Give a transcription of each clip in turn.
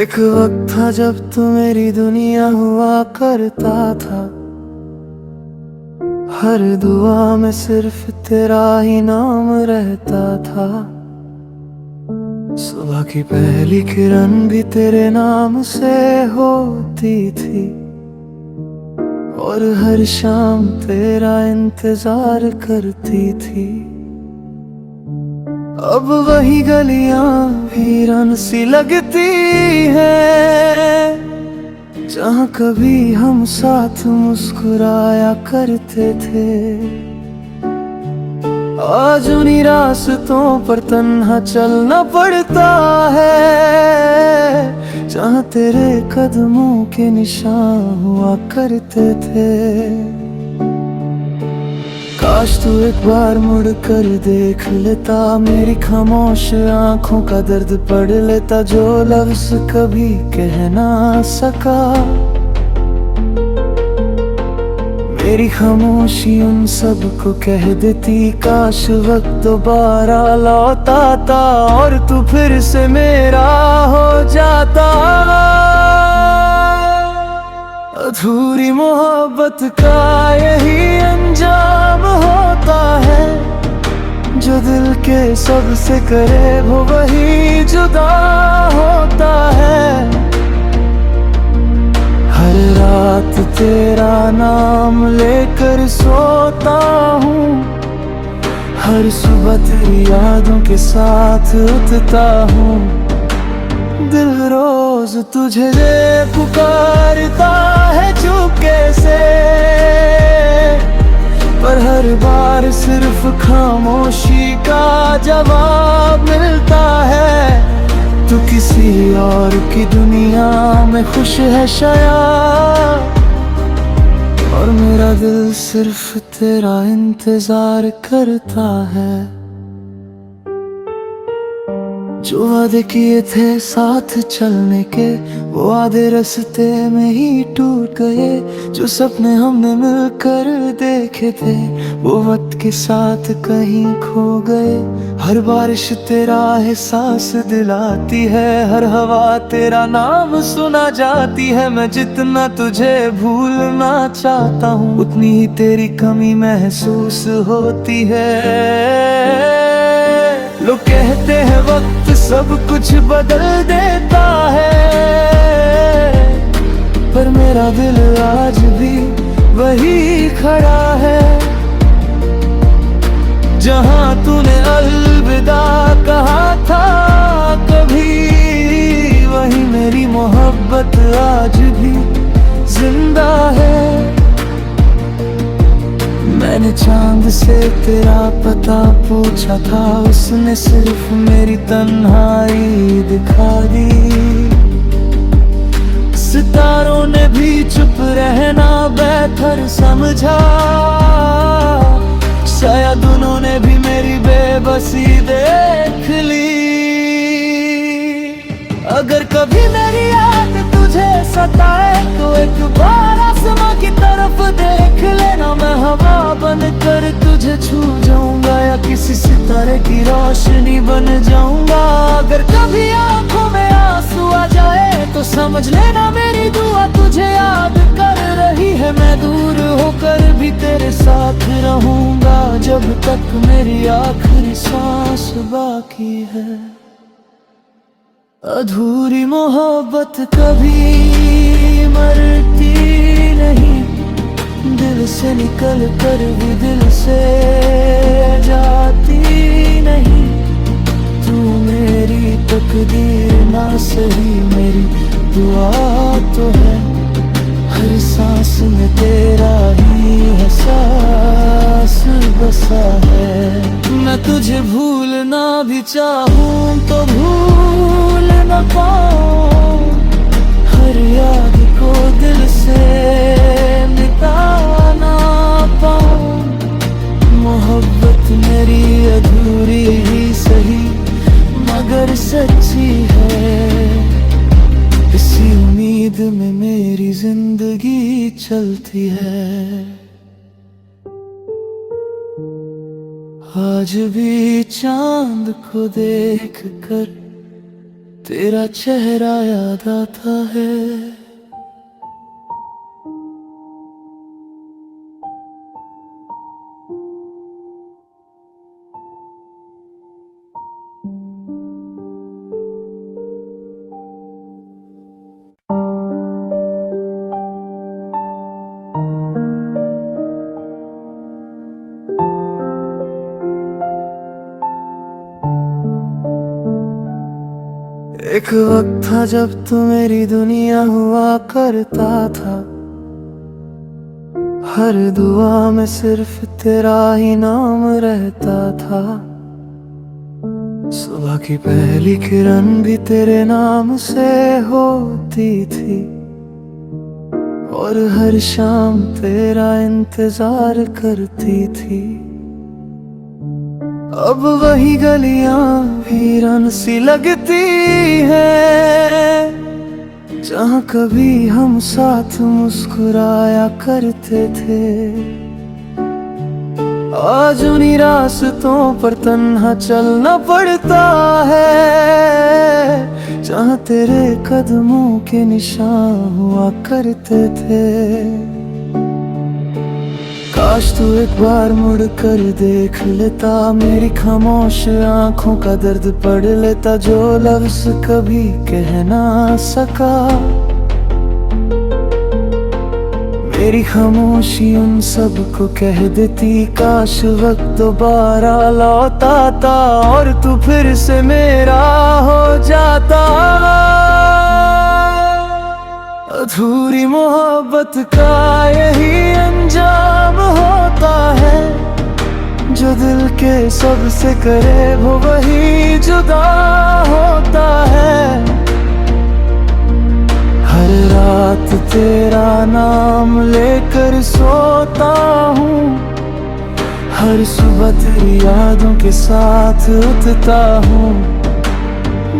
एक वक्त था जब तू मेरी दुनिया हुआ करता था। हर दुआ में सिर्फ तेरा ही नाम रहता था। सुबह की पहली किरण भी तेरे नाम से होती थी, और हर शाम तेरा इंतजार करती थी। अब वही गलियां वीरान सी लगती हैं, जहाँ कभी हम साथ मुस्कुराया करते थे। आज उन्हीं रास्तों पर तन्हा चलना पड़ता है, जहाँ तेरे कदमों के निशान हुआ करते थे। काश तू एक बार मुड़ कर देख लेता, मेरी खामोश आंखों का दर्द पढ़ लेता, जो लफ्ज कभी कह ना सका। मेरी खामोशी उन सब को कह देती, काश वक्त दोबारा लौट आता और तू फिर से मेरा हो जाता। अधूरी मोहब्बत का यही अंजाम होता है, जो दिल के सबसे करीब हो वही जुदा होता है। हर रात तेरा नाम लेकर सोता हूँ, हर सुबह तेरी यादों के साथ उठता हूँ। दिल रोज तुझे पुकारता है चुपके से, पर हर बार सिर्फ खामोशी का जवाब मिलता है। तू किसी और की दुनिया में खुश है शायद, और मेरा दिल सिर्फ तेरा इंतजार करता है। जो वादे किए थे साथ चलने के, वो वादे रास्ते में ही टूट गए। जो सपने हमने मिलकर देखे थे, वो वक्त के साथ कहीं खो गए। हर बारिश तेरा एहसास दिलाती है, हर हवा तेरा नाम सुना जाती है। मैं जितना तुझे भूलना चाहता हूँ, उतनी ही तेरी कमी महसूस होती है। लोग कहते हैं वक्त सब कुछ बदल देता है, पर मेरा दिल आज भी वही खड़ा है। जहां तूने अलविदा कहा था कभी, वही मेरी मोहब्बत आज भी जिंदा है। मैंने चांद से तेरा पता पूछा था, उसने सिर्फ मेरी तन्हाई दिखा दी। सितारों ने भी चुप रहना बेहतर समझा, शायद उन्होंने भी मेरी बेबसी देख ली। अगर कभी मेरी याद तुझे सताए, तो एक बार आसमां की तरफ देख लेना। मैं हवा बनकर तुझे छू जाऊंगा, या किसी सितारे की रोशनी बन जाऊंगा। अगर कभी आंखों में आंसू आ जाए, तो समझ लेना मेरी दुआ तुझे याद कर रही है। मैं दूर होकर भी तेरे साथ रहूंगा, जब तक मेरी आखिरी सांस बाकी है। अधूरी मोहब्बत कभी मरती नहीं, दिल से निकल कर भी दिल से जाती नहीं। तू मेरी तकदीर ना सही, मेरी दुआ तो है। हर सांस में तेरा ही एहसास बसा है। मैं तुझे भूलना भी चाहूं तो भूल न पाऊं, हर याद को दिल से मिटा ना पाऊं। मोहब्बत मेरी अधूरी ही सही, मगर सच्ची है। इसी उम्मीद में मेरी जिंदगी चलती है। आज भी चांद को देख कर तेरा चेहरा याद आता है। एक वक्त था जब तू मेरी दुनिया हुआ करता था, हर दुआ में सिर्फ तेरा ही नाम रहता था। सुबह की पहली किरण भी तेरे नाम से होती थी, और हर शाम तेरा इंतजार करती थी। अब वही गलियां वीरान सी लगती हैं, जहाँ कभी हम साथ मुस्कुराया करते थे। आज उन्हीं रास्तों पर तन्हा चलना पड़ता है, जहाँ तेरे कदमों के निशान हुआ करते थे। काश तू एक बार मुड़ कर देख लेता, मेरी खामोश आंखों का दर्द पढ़ लेता, जो लफ्ज कभी कह ना सका। मेरी खामोशी उन सब को कह देती, काश वक्त दोबारा लौट आता और तू फिर से मेरा हो जाता। अधूरी मोहब्बत का यही अंजाम होता है, जो दिल के सबसे करीब हो वही जुदा होता है। हर रात तेरा नाम लेकर सोता हूँ, हर सुबह तेरी यादों के साथ उठता हूँ।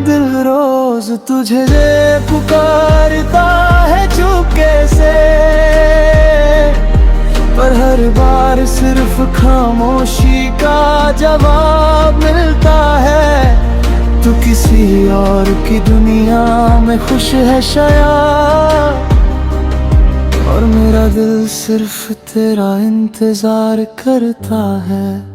दिल रोज तुझे पुकारता है चुपके से, पर हर बार सिर्फ खामोशी का जवाब मिलता है। तू किसी और की दुनिया में खुश है शायद, और मेरा दिल सिर्फ तेरा इंतजार करता है।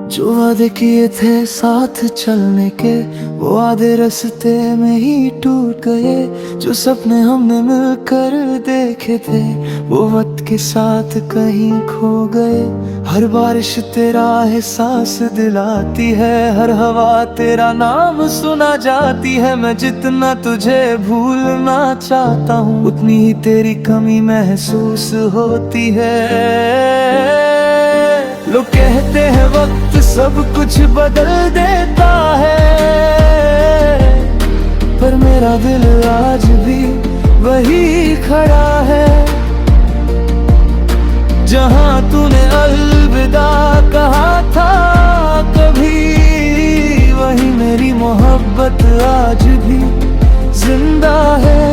जो वादे किए थे साथ चलने के, वो आधे रास्ते में ही टूट गए। जो सपने हमने मिलकर देखे थे, वो वक्त के साथ कहीं खो गए। हर बारिश तेरा एहसास दिलाती है, हर हवा तेरा नाम सुना जाती है। मैं जितना तुझे भूलना चाहता हूँ, उतनी ही तेरी कमी महसूस होती है। लोग कहते हैं वक्त सब कुछ बदल देता है, पर मेरा दिल आज भी वही खड़ा है। जहाँ तूने अलविदा कहा था कभी, वही मेरी मोहब्बत आज भी जिंदा है।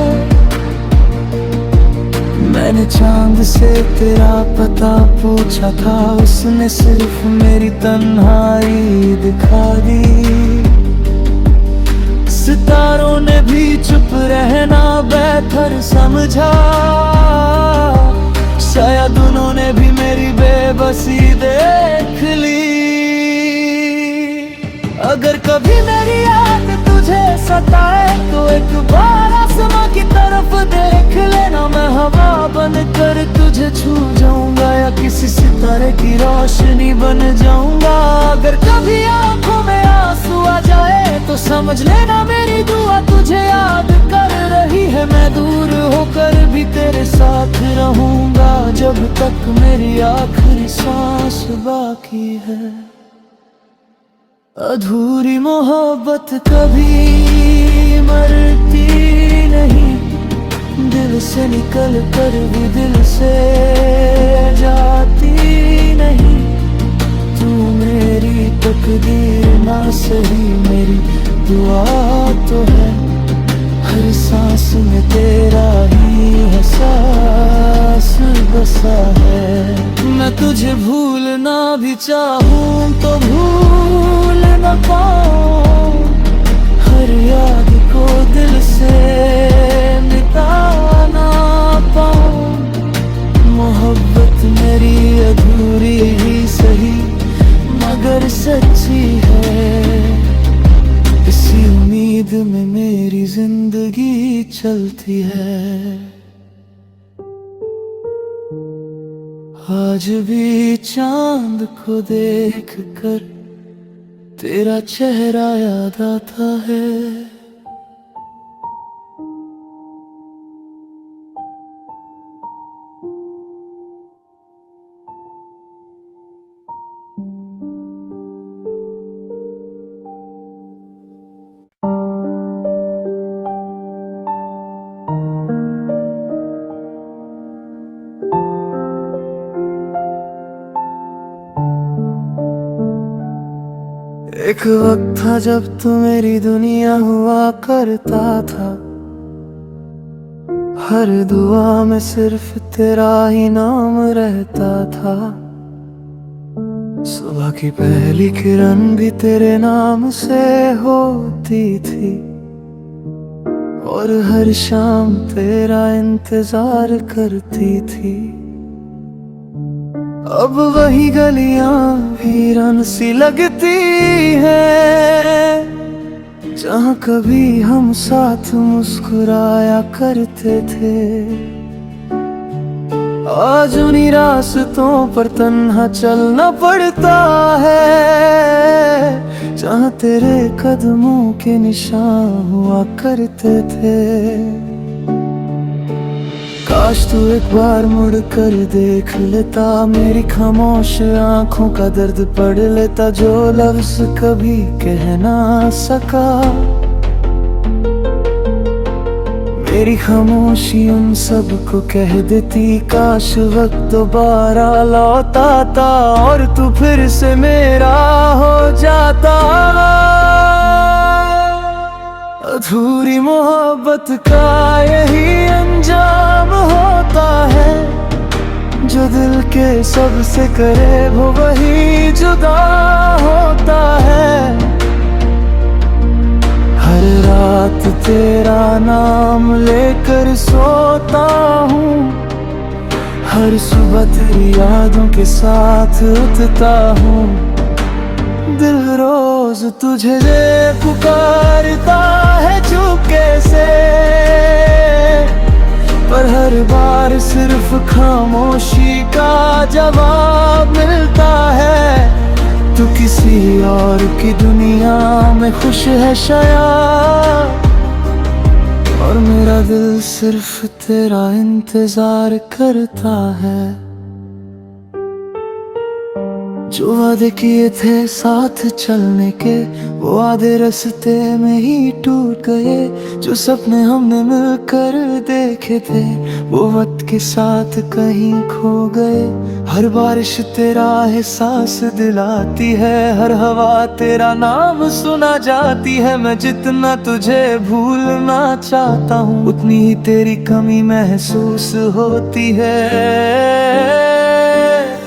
मैंने चांद से तेरा पता पूछा था, उसने सिर्फ मेरी तन्हाई दिखा दी। सितारों ने भी चुप रहना बेहतर समझा, शायद उन्होंने भी मेरी बेबसी देख ली। अगर कभी मेरी याद तुझे सताए, तो एक बार आसमां की तरफ देख लेना। मैं हवा बनकर तुझे छू जाऊंगा, या किसी सितारे की रोशनी बन जाऊंगा। अगर कभी आंखों में आंसू आ जाए, तो समझ लेना मेरी दुआ तुझे याद कर रही है। मैं दूर होकर भी तेरे साथ रहूंगा, जब तक मेरी आखिरी सांस बाकी है। अधूरी मोहब्बत कभी मरती नहीं, दिल से निकल कर भी दिल से जाती नहीं। तू मेरी तकदीर ना सही, मेरी दुआ तो है। हर सांस में तेरा ही एहसास बसा है। मैं तुझे भूलना भी चाहूं तो भूल न पाऊं, याद को दिल से मिटा ना पाऊं। मोहब्बत मेरी अधूरी ही सही मगर सच्ची है, इसी उम्मीद में मेरी जिंदगी चलती है। आज भी चांद को देख कर तेरा चेहरा याद आता है। एक वक्त था जब तू मेरी दुनिया हुआ करता था, हर दुआ में सिर्फ तेरा ही नाम रहता था। सुबह की पहली किरण भी तेरे नाम से होती थी, और हर शाम तेरा इंतजार करती थी। अब वही गलियां वीरान सी लगती हैं, जहाँ कभी हम साथ मुस्कुराया करते थे। आज उन्हीं रास्तों पर तन्हा चलना पड़ता है, जहाँ तेरे कदमों के निशान हुआ करते थे। काश तू एक बार मुड़ कर देख लेता, मेरी खामोश आंखों का दर्द पढ़ लेता, जो लफ्ज़ कभी कह ना सका। मेरी खामोशी उन सब को कह देती, काश वक्त दोबारा लौट आता और तू फिर से मेरा हो जाता। अधूरी मोहब्बत का यही अंजाम होता है, जो दिल के सबसे करीब हो वही जुदा होता है। हर रात तेरा नाम लेकर सोता हूँ, हर सुबह तेरी यादों के साथ उठता हूँ। दिल रोज तुझे पुकारता है चुपके से, पर हर बार सिर्फ खामोशी का जवाब मिलता है। तू किसी और की दुनिया में खुश है शायद, और मेरा दिल सिर्फ तेरा इंतजार करता है। जो वादे किए थे साथ चलने के, वो वादे रास्ते में ही टूट गए। जो सपने हमने मिलकर देखे थे, वो वक्त के साथ कहीं खो गए। हर बारिश तेरा एहसास दिलाती है, हर हवा तेरा नाम सुना जाती है। मैं जितना तुझे भूलना चाहता हूँ, उतनी ही तेरी कमी महसूस होती है।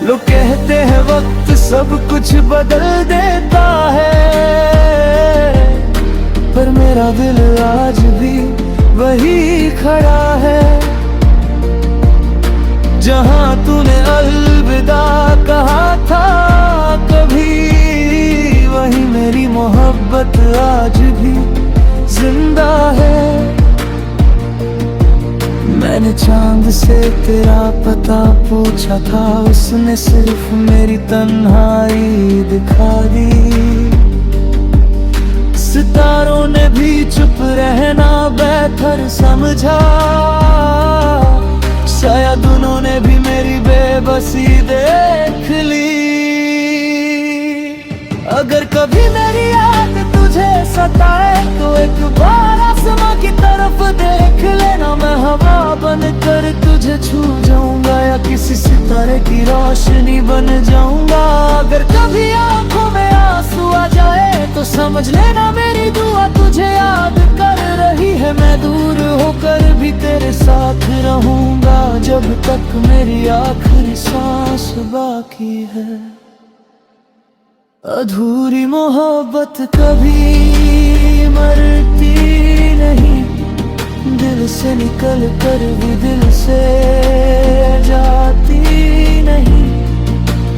लोग कहते हैं वक्त सब कुछ बदल देता है, पर मेरा दिल आज भी वही खड़ा है। जहाँ तूने अलविदा कहा था कभी, वही मेरी मोहब्बत आज भी जिंदा है। मैंने चांद से तेरा पता पूछा था, उसने सिर्फ मेरी तन्हाई दिखा दी। सितारों ने भी चुप रहना बेहतर समझा, शायद उन्होंने भी मेरी बेबसी देख ली। अगर कभी मेरी याद तुझे सताए तो एक बार आसमां की तरफ देख लेना। मैं हवा बनकर तुझे छू जाऊंगा, या किसी सितारे की रोशनी बन जाऊंगा। अगर कभी आंखों में आंसू आ जाए तो समझ लेना मेरी दुआ तुझे याद कर रही है। मैं दूर होकर भी तेरे साथ रहूंगा, जब तक मेरी आखिरी सांस बाकी है। अधूरी मोहब्बत कभी मरती नहीं, दिल से निकल कर भी दिल से जाती नहीं।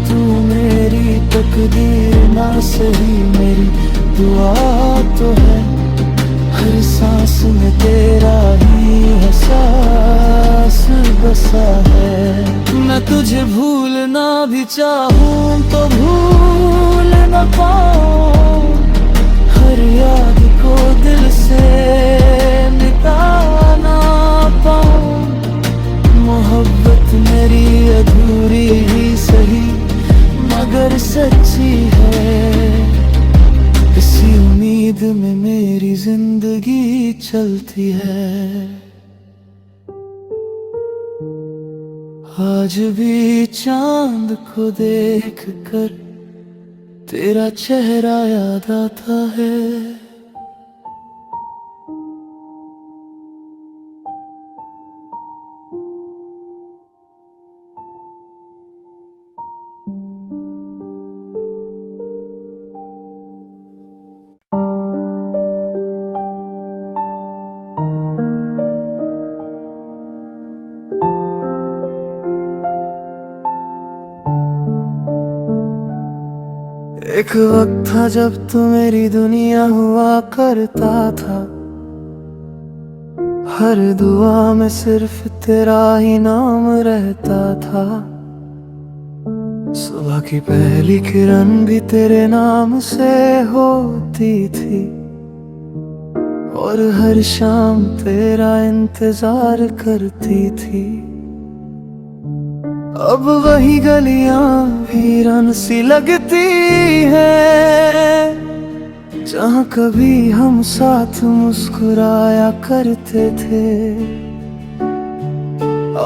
तू मेरी तकदीर ना सही, मेरी दुआ तो है। हर सांस में तेरा ही एहसास बसा है। मैं तुझे भूलना भी चाहूं तो भूल न पाऊं, हर याद को दिल से मिटा ना पाऊं। मोहब्बत मेरी अधूरी ही सही मगर सच्ची है, इसी उम्मीद में मेरी जिंदगी चलती है। आज भी चांद को देख कर तेरा चेहरा याद आता है। एक वक्त था जब तू मेरी दुनिया हुआ करता था, हर दुआ में सिर्फ तेरा ही नाम रहता था। सुबह की पहली किरण भी तेरे नाम से होती थी, और हर शाम तेरा इंतजार करती थी। अब वही गलियां वीरान सी लगती हैं, जहाँ कभी हम साथ मुस्कुराया करते थे।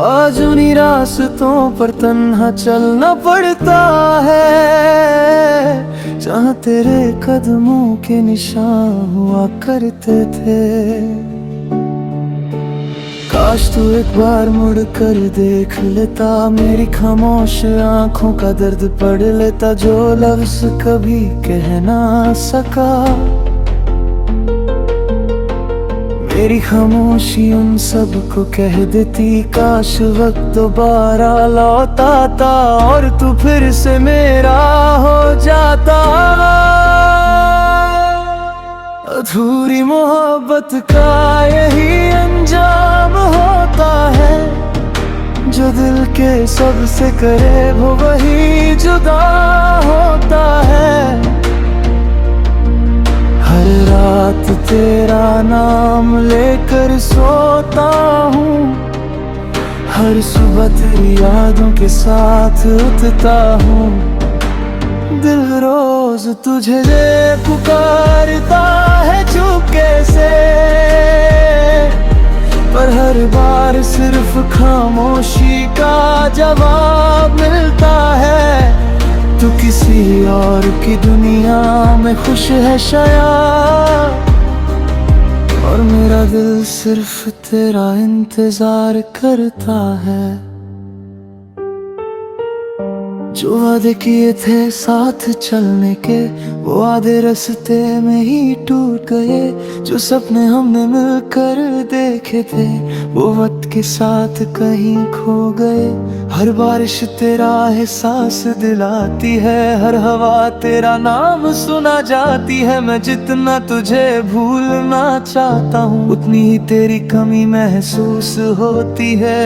आज उन्हीं रास्तों पर तन्हा चलना पड़ता है, जहाँ तेरे कदमों के निशान हुआ करते थे। काश तू एक बार मुड़ कर देख लेता, मेरी खामोश आंखों का दर्द पढ़ लेता, जो लफ्ज कभी कह ना सका। मेरी खामोशी उन सब को कह देती, काश वक्त दोबारा लौट आता और तू फिर से मेरा हो जाता। अधूरी मोहब्बत का यही अंजाम होता है, जो दिल के सबसे करीब हो वही जुदा होता है। हर रात तेरा नाम लेकर सोता हूँ, हर सुबह तेरी यादों के साथ उठता हूँ। दिल रोज तुझे पुकारता है चुपके से, पर हर बार सिर्फ खामोशी का जवाब मिलता है। तू किसी और की दुनिया में खुश है शायद, और मेरा दिल सिर्फ तेरा इंतजार करता है। जो वादे किए थे साथ चलने के, वो आधे रास्ते में ही टूट गए। जो सपने हमने मिलकर देखे थे, वो वक्त के साथ कहीं खो गए। हर बारिश तेरा एहसास दिलाती है, हर हवा तेरा नाम सुना जाती है। मैं जितना तुझे भूलना चाहता हूँ, उतनी ही तेरी कमी महसूस होती है।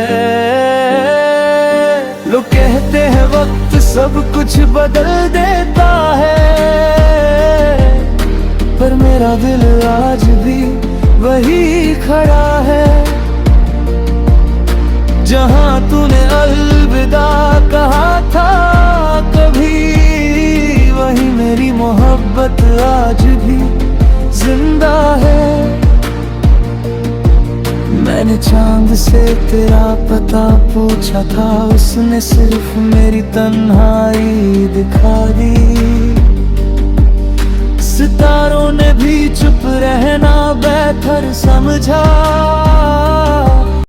लोग कहते हैं वक्त सब कुछ बदल देता है, पर मेरा दिल आज भी वही खड़ा है। जहाँ तूने अलविदा कहा था कभी, वही मेरी मोहब्बत आज भी जिंदा है। मैंने चांद से तेरा पता पूछा था, उसने सिर्फ मेरी तन्हाई दिखा दी। सितारों ने भी चुप रहना बेहतर समझा,